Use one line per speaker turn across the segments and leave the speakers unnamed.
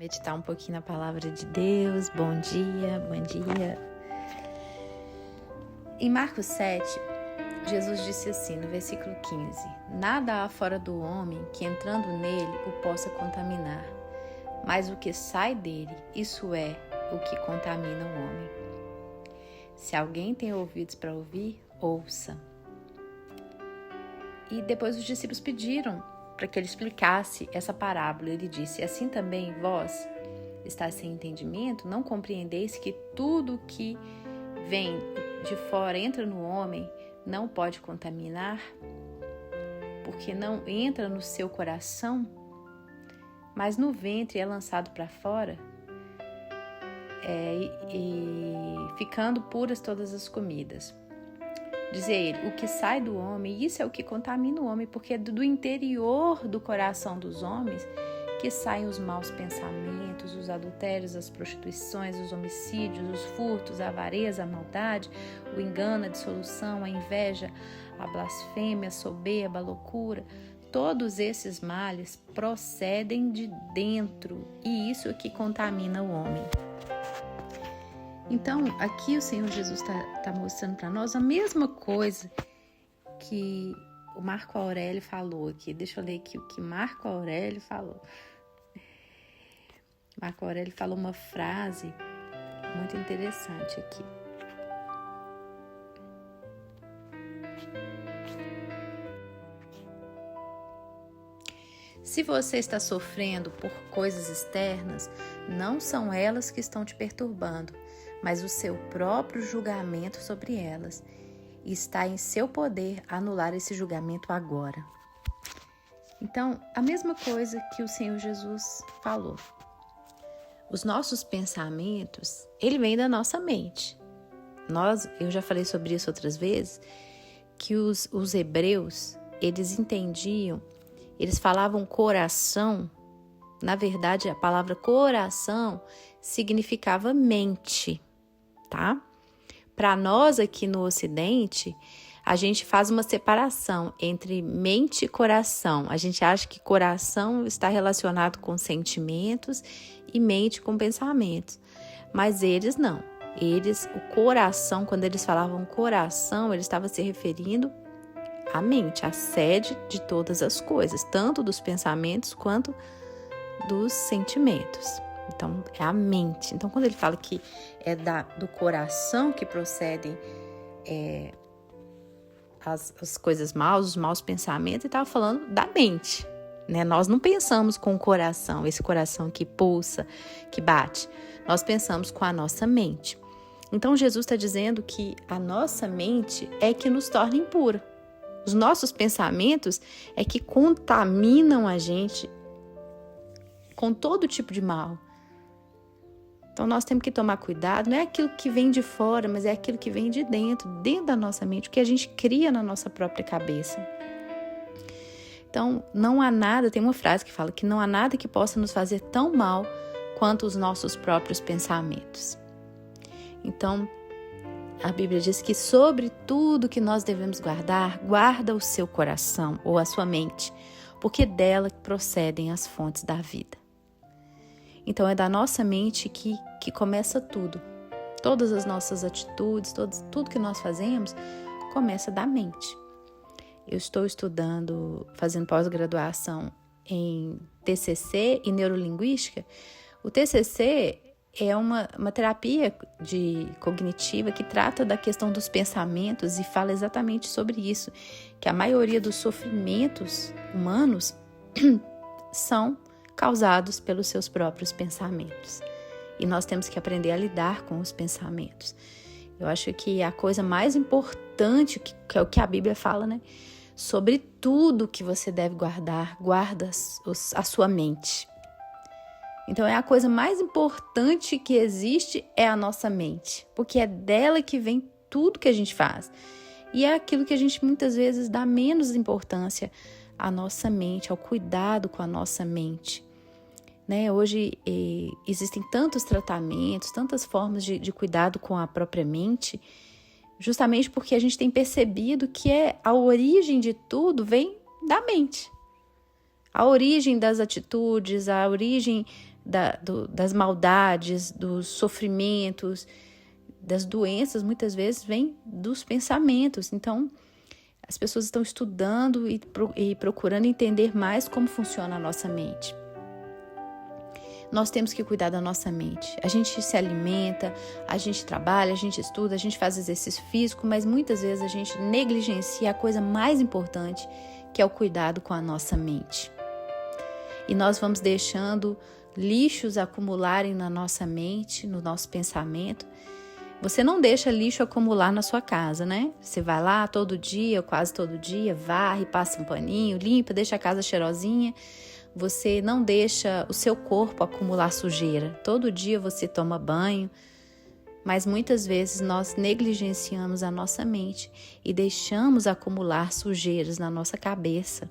meditar um pouquinho na palavra de Deus. Bom dia, bom dia. Em Marcos 7, Jesus disse assim, no versículo 15: Nada há fora do homem que entrando nele o possa contaminar, mas o que sai dele, isso é o que contamina o homem. Se alguém tem ouvidos para ouvir, ouça. E depois os discípulos pediram para que ele explicasse essa parábola. Ele disse: assim também vós estáis sem entendimento, não compreendeis que tudo que vem de fora entra no homem, não pode contaminar, porque não entra no seu coração, mas no ventre é lançado para fora, e ficando puras todas as comidas. Dizia ele, o que sai do homem, isso é o que contamina o homem, porque é do interior do coração dos homens que saem os maus pensamentos, os adultérios, as prostituições, os homicídios, os furtos, a avareza, a maldade, o engano, a dissolução, a inveja, a blasfêmia, a soberba, a loucura. Todos esses males procedem de dentro, e isso é que contamina o homem. Então, aqui o Senhor Jesus está mostrando para nós a mesma coisa que o Marco Aurélio falou aqui. Deixa eu ler aqui o que Marco Aurélio falou. Marco Aurélio falou uma frase muito interessante aqui. Se você está sofrendo por coisas externas, não são elas que estão te perturbando, mas o seu próprio julgamento sobre elas. E está em seu poder anular esse julgamento agora. Então, a mesma coisa que o Senhor Jesus falou. Os nossos pensamentos, ele vem da nossa mente. Eu já falei sobre isso outras vezes, que os hebreus, eles entendiam, eles falavam coração. Na verdade, a palavra coração significava mente, tá? Para nós aqui no Ocidente, a gente faz uma separação entre mente e coração. A gente acha que coração está relacionado com sentimentos e mente com pensamentos. Mas eles não. O coração, quando eles falavam coração, eles estavam se referindo à mente, à sede de todas as coisas, tanto dos pensamentos quanto dos sentimentos. Então, é a mente. Então, quando ele fala que é do coração que procedem as coisas maus, os maus pensamentos, ele estava falando da mente, né? Nós não pensamos com o coração, esse coração que pulsa, que bate. Nós pensamos com a nossa mente. Então, Jesus está dizendo que a nossa mente é que nos torna impura. Os nossos pensamentos é que contaminam a gente com todo tipo de mal. Então, nós temos que tomar cuidado, não é aquilo que vem de fora, mas é aquilo que vem de dentro da nossa mente, o que a gente cria na nossa própria cabeça. Então, não há nada, tem uma frase que fala que não há nada que possa nos fazer tão mal quanto os nossos próprios pensamentos. Então, a Bíblia diz que sobre tudo que nós devemos guardar, guarda o seu coração ou a sua mente, porque dela procedem as fontes da vida. Então, é da nossa mente que começa tudo. Todas as nossas atitudes, tudo que nós fazemos, começa da mente. Eu estou fazendo pós-graduação em TCC e neurolinguística. O TCC é uma terapia cognitiva que trata da questão dos pensamentos e fala exatamente sobre isso, que a maioria dos sofrimentos humanos são causados pelos seus próprios pensamentos. E nós temos que aprender a lidar com os pensamentos. Eu acho que a coisa mais importante, que é o que a Bíblia fala, né? Sobre tudo que você deve guardar, guarda a sua mente. Então, é a coisa mais importante que existe é a nossa mente, porque é dela que vem tudo que a gente faz. E é aquilo que a gente muitas vezes dá menos importância à nossa mente, ao cuidado com a nossa mente. Né? Hoje existem tantos tratamentos, tantas formas de cuidado com a própria mente, justamente porque a gente tem percebido que a origem de tudo vem da mente. A origem das atitudes, a origem das maldades, dos sofrimentos, das doenças, muitas vezes vem dos pensamentos. Então, as pessoas estão estudando e procurando entender mais como funciona a nossa mente. Nós temos que cuidar da nossa mente. A gente se alimenta, a gente trabalha, a gente estuda, a gente faz exercício físico, mas muitas vezes a gente negligencia a coisa mais importante, que é o cuidado com a nossa mente. E nós vamos deixando lixos acumularem na nossa mente, no nosso pensamento. Você não deixa lixo acumular na sua casa, né? Você vai lá todo dia, ou quase todo dia, varre, passa um paninho, limpa, deixa a casa cheirosinha. Você não deixa o seu corpo acumular sujeira. Todo dia você toma banho, mas muitas vezes nós negligenciamos a nossa mente e deixamos acumular sujeiras na nossa cabeça.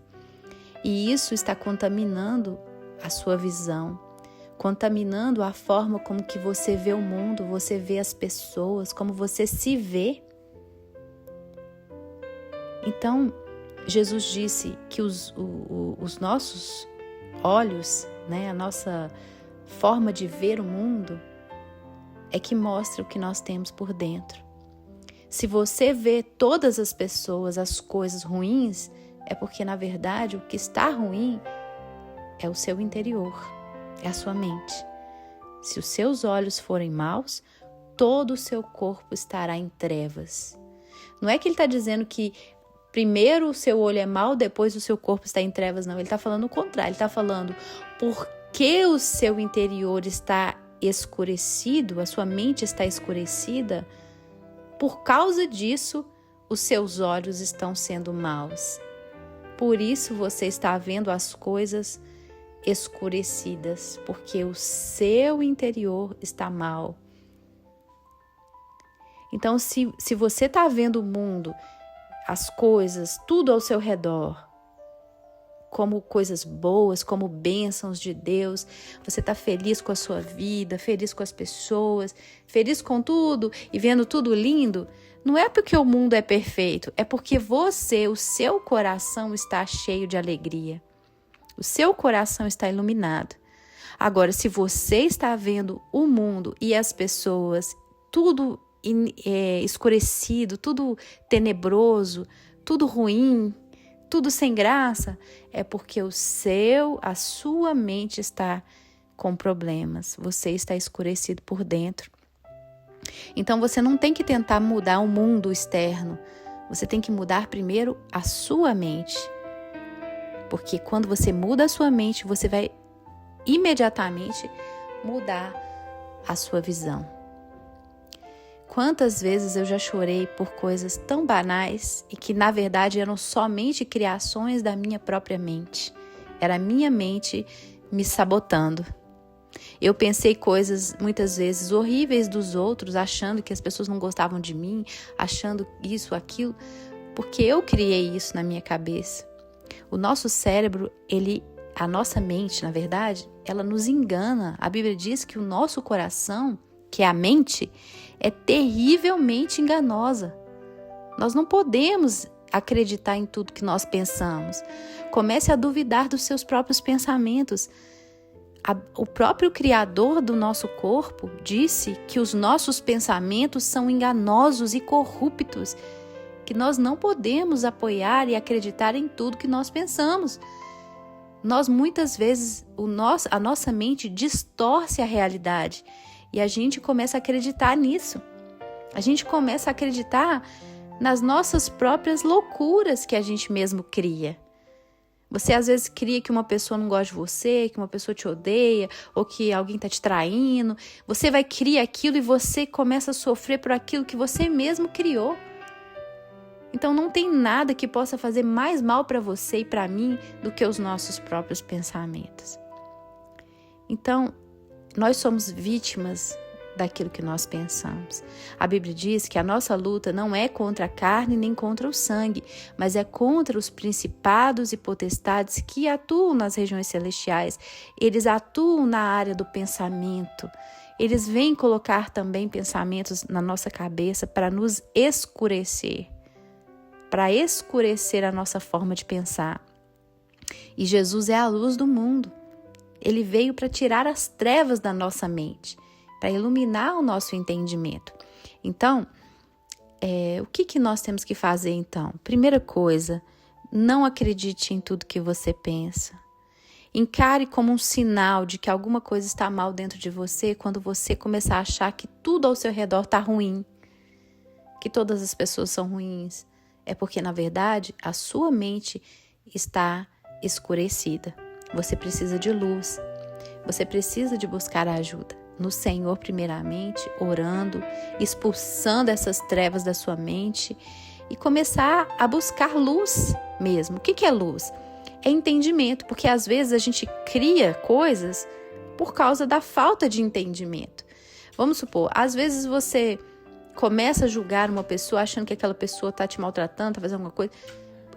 E isso está contaminando a sua visão, contaminando a forma como que você vê o mundo, você vê as pessoas, como você se vê. Então, Jesus disse que os nossos olhos, né, a nossa forma de ver o mundo, é que mostra o que nós temos por dentro. Se você vê todas as pessoas, as coisas ruins, é porque, na verdade, o que está ruim é o seu interior. É a sua mente. Se os seus olhos forem maus, todo o seu corpo estará em trevas. Não é que ele está dizendo que primeiro o seu olho é mau, depois o seu corpo está em trevas, não. Ele está falando o contrário. Ele está falando porque o seu interior está escurecido, a sua mente está escurecida, por causa disso, os seus olhos estão sendo maus. Por isso você está vendo as coisas escurecidas, porque o seu interior está mal. Então, se você está vendo o mundo, as coisas, tudo ao seu redor, como coisas boas, como bênçãos de Deus, você está feliz com a sua vida, feliz com as pessoas, feliz com tudo e vendo tudo lindo, não é porque o mundo é perfeito, é porque você, o seu coração está cheio de alegria. O seu coração está iluminado. Agora, se você está vendo o mundo e as pessoas, tudo escurecido, tudo tenebroso, tudo ruim, tudo sem graça, é porque a sua mente está com problemas. Você está escurecido por dentro. Então, você não tem que tentar mudar o mundo externo. Você tem que mudar primeiro a sua mente. Porque quando você muda a sua mente, você vai imediatamente mudar a sua visão. Quantas vezes eu já chorei por coisas tão banais e que na verdade eram somente criações da minha própria mente. Era a minha mente me sabotando. Eu pensei coisas muitas vezes horríveis dos outros, achando que as pessoas não gostavam de mim, achando isso, aquilo, porque eu criei isso na minha cabeça. O nosso cérebro, a nossa mente, na verdade, ela nos engana. A Bíblia diz que o nosso coração, que é a mente, é terrivelmente enganosa. Nós não podemos acreditar em tudo que nós pensamos. Comece a duvidar dos seus próprios pensamentos. O próprio Criador do nosso corpo disse que os nossos pensamentos são enganosos e corruptos, que nós não podemos apoiar e acreditar em tudo que nós pensamos. Nós muitas vezes, a nossa mente distorce a realidade e a gente começa a acreditar nisso. A gente começa a acreditar nas nossas próprias loucuras que a gente mesmo cria. Você às vezes cria que uma pessoa não gosta de você, que uma pessoa te odeia, ou que alguém está te traindo. Você vai criar aquilo e você começa a sofrer por aquilo que você mesmo criou. Então não tem nada que possa fazer mais mal para você e para mim do que os nossos próprios pensamentos. Então, nós somos vítimas daquilo que nós pensamos. A Bíblia diz que a nossa luta não é contra a carne nem contra o sangue, mas é contra os principados e potestades que atuam nas regiões celestiais. Eles atuam na área do pensamento. Eles vêm colocar também pensamentos na nossa cabeça para nos escurecer, para escurecer a nossa forma de pensar. E Jesus é a luz do mundo. Ele veio para tirar as trevas da nossa mente, para iluminar o nosso entendimento. Então, o que nós temos que fazer então? Primeira coisa, não acredite em tudo que você pensa. Encare como um sinal de que alguma coisa está mal dentro de você quando você começar a achar que tudo ao seu redor está ruim, que todas as pessoas são ruins. É porque, na verdade, a sua mente está escurecida. Você precisa de luz. Você precisa de buscar a ajuda no Senhor primeiramente, orando, expulsando essas trevas da sua mente e começar a buscar luz mesmo. O que é luz? É entendimento, porque às vezes a gente cria coisas por causa da falta de entendimento. Vamos supor, às vezes você começa a julgar uma pessoa achando que aquela pessoa está te maltratando, está fazendo alguma coisa.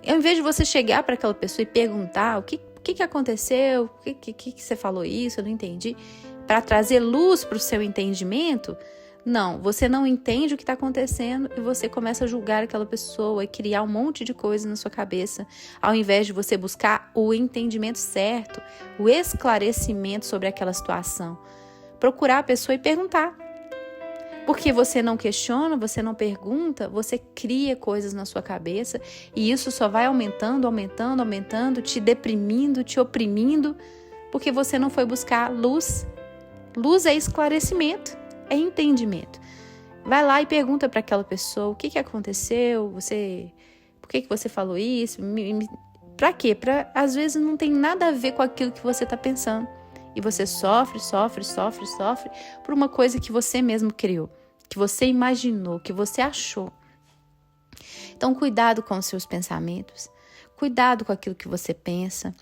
Ao invés de você chegar para aquela pessoa e perguntar o que aconteceu, o que você falou isso, eu não entendi, para trazer luz para o seu entendimento, não, você não entende o que está acontecendo e você começa a julgar aquela pessoa e criar um monte de coisa na sua cabeça, ao invés de você buscar o entendimento certo, o esclarecimento sobre aquela situação. Procurar a pessoa e perguntar. Porque você não questiona, você não pergunta, você cria coisas na sua cabeça e isso só vai aumentando, aumentando, aumentando, te deprimindo, te oprimindo, porque você não foi buscar luz. Luz é esclarecimento, é entendimento. Vai lá e pergunta para aquela pessoa o que aconteceu, por que você falou isso, para quê? Às vezes não tem nada a ver com aquilo que você está pensando. E você sofre por uma coisa que você mesmo criou, que você imaginou, que você achou. Então, cuidado com os seus pensamentos, cuidado com aquilo que você pensa.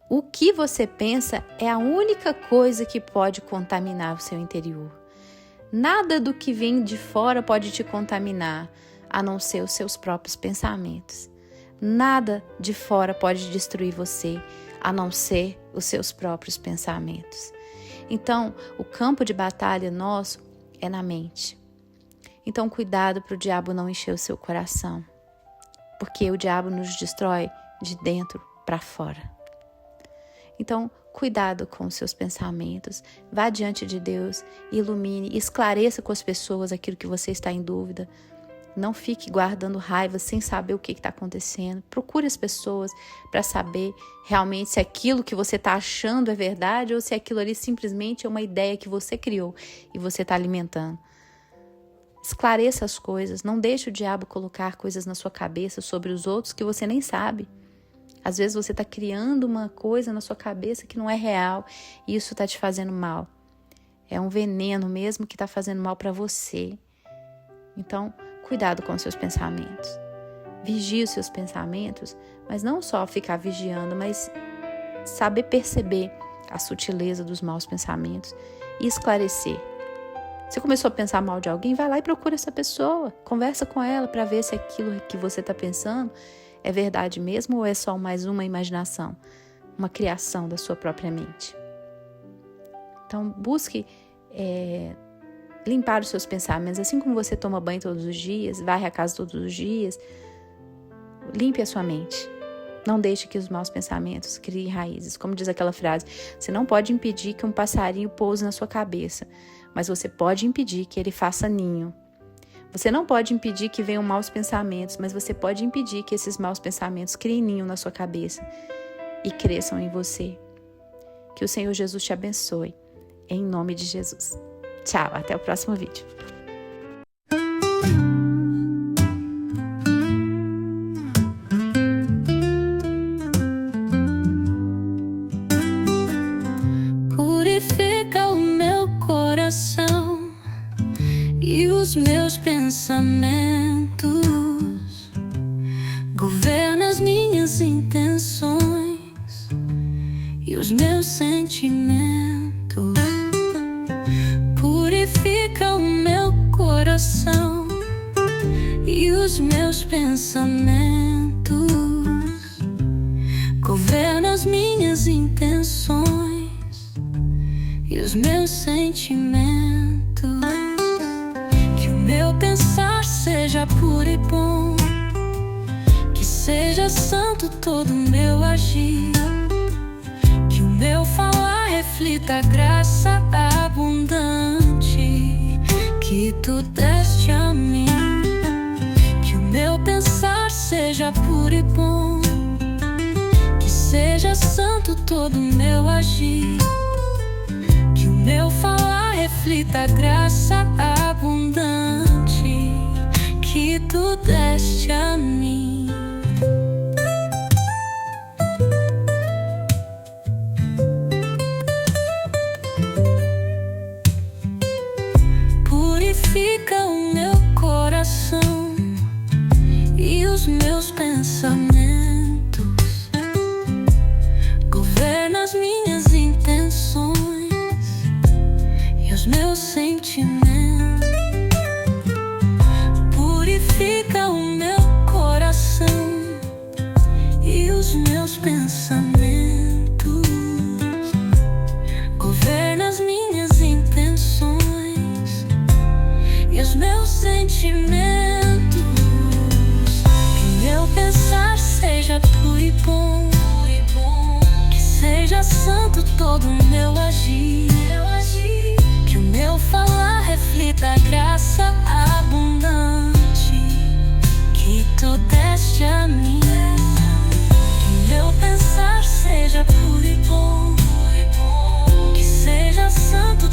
O que você pensa é a única coisa que pode contaminar o seu interior. Nada do que vem de fora pode te contaminar, a não ser os seus próprios pensamentos. Nada de fora pode destruir você, a não ser os seus próprios pensamentos. Então, o campo de batalha nosso é na mente. Então, cuidado para o diabo não encher o seu coração, porque o diabo nos destrói de dentro para fora. Então, cuidado com os seus pensamentos, vá diante de Deus, ilumine, esclareça com as pessoas aquilo que você está em dúvida. Não fique guardando raiva sem saber o que está acontecendo. Procure as pessoas para saber realmente se aquilo que você está achando é verdade ou se aquilo ali simplesmente é uma ideia que você criou e você está alimentando. Esclareça as coisas. Não deixe o diabo colocar coisas na sua cabeça sobre os outros que você nem sabe. Às vezes você está criando uma coisa na sua cabeça que não é real e isso está te fazendo mal. É um veneno mesmo que está fazendo mal para você. Então, cuidado com os seus pensamentos. Vigie os seus pensamentos, mas não só ficar vigiando, mas saber perceber a sutileza dos maus pensamentos e esclarecer. Você começou a pensar mal de alguém, vai lá e procura essa pessoa. Conversa com ela para ver se aquilo que você está pensando é verdade mesmo ou é só mais uma imaginação, uma criação da sua própria mente. Então, busque limpar os seus pensamentos, assim como você toma banho todos os dias, varre a casa todos os dias, limpe a sua mente. Não deixe que os maus pensamentos criem raízes. Como diz aquela frase, você não pode impedir que um passarinho pouse na sua cabeça, mas você pode impedir que ele faça ninho. Você não pode impedir que venham maus pensamentos, mas você pode impedir que esses maus pensamentos criem ninho na sua cabeça e cresçam em você. Que o Senhor Jesus te abençoe. Em nome de Jesus. Tchau, até o próximo vídeo.
Purifica o meu coração e os meus pensamentos. Governa as minhas intenções e os meus sentimentos. Purifica o meu coração e os meus pensamentos. Governa as minhas intenções e os meus sentimentos. Que o meu pensar seja puro e bom, que seja santo todo o meu agir, que o meu falar reflita a graça abundante que tu deste a mim. Que o meu pensar seja puro e bom, que seja santo todo o meu agir. Que o meu falar reflita a graça abundante que tu deste a mim. Purifica o meu coração e os meus pensamentos. Governa as minhas intenções e os meus sentimentos. Purifica o meu coração e os meus pensamentos. Governa as minhas intenções e os meus sentimentos. Que meu pensar seja puro e bom, que seja santo todo o meu agir. Que o meu falar reflita a graça abundante que tu deste a mim. Que meu pensar seja puro e bom, que seja santo